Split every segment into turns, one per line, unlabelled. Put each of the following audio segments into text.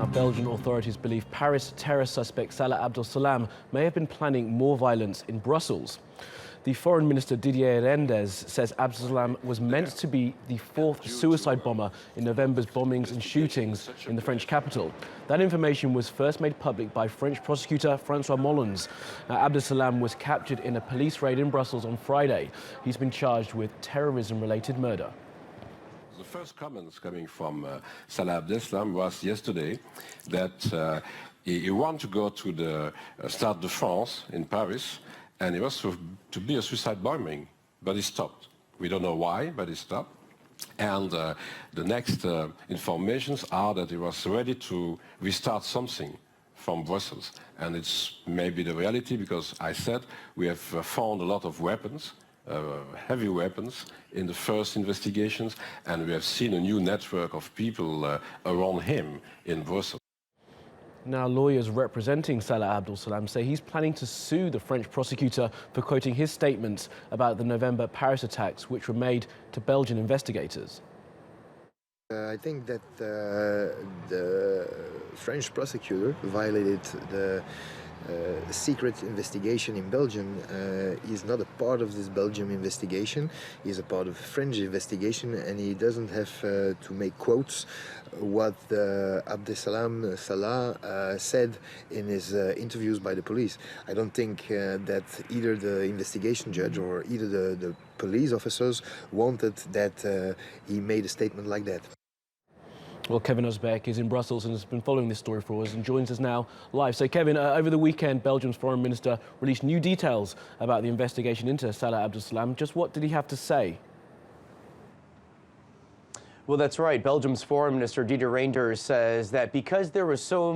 Now, Belgian authorities believe Paris terror suspect Salah Abdeslam may have been planning more violence in Brussels. The Foreign Minister Didier Reynders says Abdeslam was meant to be the fourth suicide bomber in November's bombings and shootings in the French capital. That information was first made public by French prosecutor François Molins. Abdeslam was captured in a police raid in Brussels on Friday. He's been charged with terrorism-related murder.
The first comments coming from Salah Abdeslam was yesterday that he wanted to go to the Stade de France in Paris, and it was to be a suicide bombing, but he stopped. We don't know why, but he stopped. And the next informations are that he was ready to restart something from Brussels. And it's maybe the reality, because I said we have found a lot of weapons, heavy weapons, in the first investigations, and we have seen a new network of people around him in Brussels.
Now, lawyers representing Salah Abdeslam say he's planning to sue the French prosecutor for quoting his statements about the November Paris attacks, which were made to Belgian investigators.
I think that the French prosecutor violated the secret investigation in Belgium. Is not a part of this Belgium investigation. He's a part of French investigation, and he doesn't have to make quotes what Abdeslam Salah said in his interviews by the police. I don't think that either the investigation judge or either the police officers wanted that he made a statement like that.
Well, Kevin Ozebek is in Brussels and has been following this story for us and joins us now live. So, Kevin, over the weekend, Belgium's foreign minister released new details about the investigation into Salah Abdeslam. Just what did he have to say?
Well, that's right. Belgium's Foreign Minister Didier Reynders says that because there was so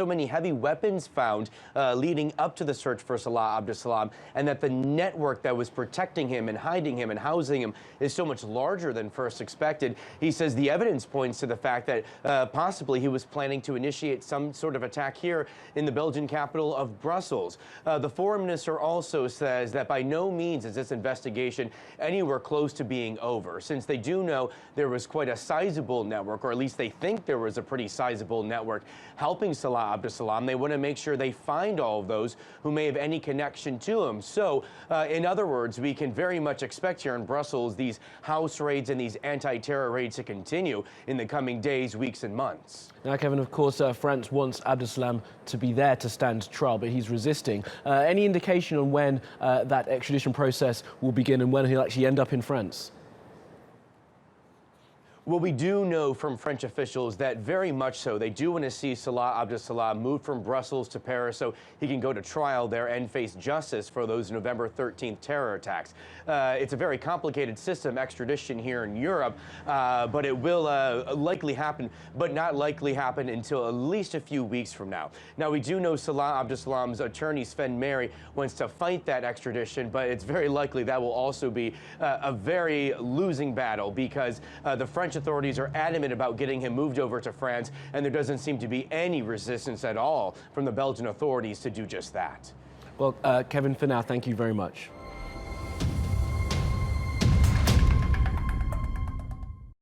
many heavy weapons found leading up to the search for Salah Abdeslam, and that the network that was protecting him and hiding him and housing him is so much larger than first expected. He says the evidence points to the fact that possibly he was planning to initiate some sort of attack here in the Belgian capital of Brussels. The Foreign Minister also says that by no means is this investigation anywhere close to being over, since they do know there was quite a sizable network, or at least they think there was a pretty sizable network helping Salah Abdeslam. They want to make sure they find all of those who may have any connection to him. So, in other words, we can very much expect here in Brussels these house raids and these anti-terror raids to continue in the coming days, weeks, and months.
Now, Kevin, of course, France wants Abdeslam to be there to stand trial, but he's resisting. Any indication on when that extradition process will begin and when he'll actually end up in France?
Well, we do know from French officials that very much so. They do want to see Salah Abdeslam move from Brussels to Paris so he can go to trial there and face justice for those November 13th terror attacks. It's a very complicated system, extradition here in Europe, but it will likely happen, but not likely happen until at least a few weeks from now. Now, we do know Salah Abdeslam's attorney, Sven Mary, wants to fight that extradition, but it's very likely that will also be a very losing battle, because the French authorities are adamant about getting him moved over to France, and there doesn't seem to be any resistance at all from the Belgian authorities to do just that.
Well, Kevin, for now, thank you very much.